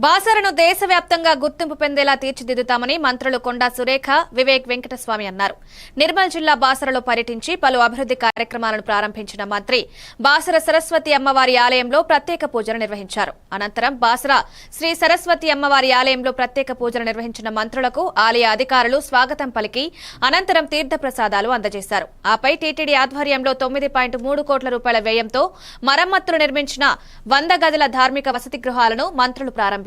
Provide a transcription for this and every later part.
బాసరను దేశవ్యాప్తంగా గుర్తింపు పొందేలా తీర్చిదిద్దుతామని మంత్రులు కొండా సురేఖ, వివేక్ వెంకటస్వామి అన్నారు. నిర్మల్ జిల్లా బాసరలో పర్యటించి పలు అభివృద్ధి కార్యక్రమాలను ప్రారంభించిన మంత్రి బాసర సరస్వతి అమ్మవారి ఆలయంలో ప్రత్యేక పూజలు నిర్వహించారు. అనంతరం బాసర శ్రీ సరస్వతి అమ్మవారి ఆలయంలో ప్రత్యేక పూజలు నిర్వహించిన మంత్రులకు ఆలయ అధికారులు స్వాగతం పలికి అనంతరం తీర్థప్రసాదాలు అందజేశారు. ఆపై టీటీడీ ఆధ్వర్యంలో 9.3 కోట్ల రూపాయల వ్యయంతో మరమ్మతులు నిర్మించిన 100 గదుల ధార్మిక వసతి గృహాలను మంత్రులు ప్రారంభించారు.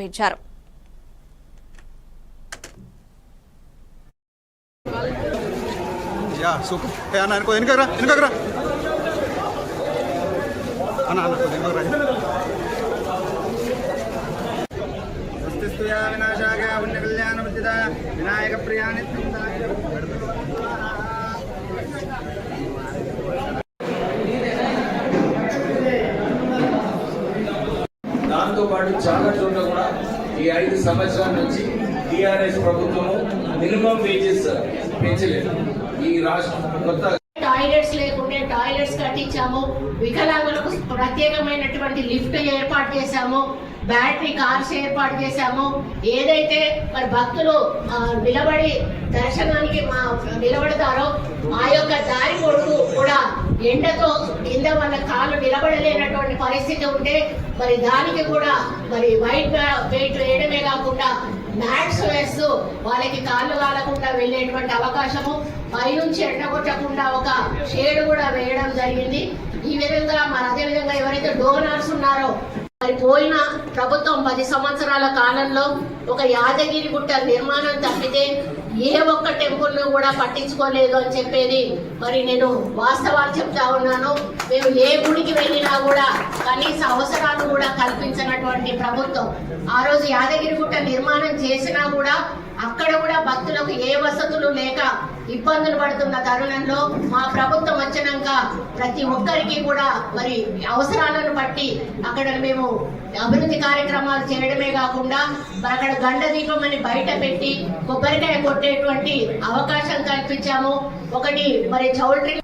దాంతో పాటు చాలా చోట్ల కూడా ఈ 5 సంవత్సరాల నుంచి టిఆర్ఎస్ ప్రభుత్వము మినిమం వేజెస్ పెంచలేదు. ఈ రాష్ట్రం కొత్త టాయిలెట్స్ లేకుంటే టాయిలెట్స్ కట్టించాము. వికలాంగులకు ప్రత్యేకమైనటువంటి లిఫ్ట్ ఏర్పాటు చేశాము. బ్యాటరీ కార్స్ ఏర్పాటు చేశాము. ఏదైతే మరి భక్తులు నిలబడి దర్శనానికి నిలబడతారో ఆ యొక్క దారి పొడుగు కూడా ఎండతో కింద వాళ్ళ కాళ్ళు నిలబడలేనటువంటి పరిస్థితి ఉంటే మరి దానికి కూడా మరి వైట్ వెయిట్ వేయడమే కాకుండా మ్యాట్స్ వేస్తూ వాళ్ళకి కాళ్ళు కాలకుండా వెళ్ళేటువంటి అవకాశము, పైనుంచి ఎండగొట్టకుండా ఒక షేడ్ కూడా వేయడం జరిగింది. ఈ విధంగా మరి అదేవిధంగా ఎవరైతే డోనర్స్ ఉన్నారో మరి పోయిన ప్రభుత్వం 10 సంవత్సరాల కాలంలో ఒక యాదగిరి గుట్ట నిర్మాణం తప్పితే ఏ ఒక్క టెంపుల్ ను కూడా పట్టించుకోలేదు అని చెప్పేది మరి నేను వాస్తవాలు చెప్తా ఉన్నాను. మేము ఏ గుడికి వెళ్ళినా కూడా కనీస అవసరాలు కూడా కల్పించినటువంటి ప్రభుత్వం. ఆ రోజు యాదగిరి గుట్ట నిర్మాణం చేసినా కూడా అక్కడ కూడా భక్తులకు ఏ వసతులు లేక ఇబ్బందులు పడుతున్న తరుణంలో మా ప్రభుత్వం వచ్చినాక ప్రతి ఒక్కరికి కూడా మరి అవసరాలను బట్టి అక్కడ మేము అభివృద్ధి కార్యక్రమాలు చేయడమే కాకుండా మరి అక్కడ గండ దీపం అని బయట పెట్టి కొబ్బరికాయ కొట్టేటువంటి అవకాశం కల్పించాము. ఒకటి మరి చౌల్ట్రీ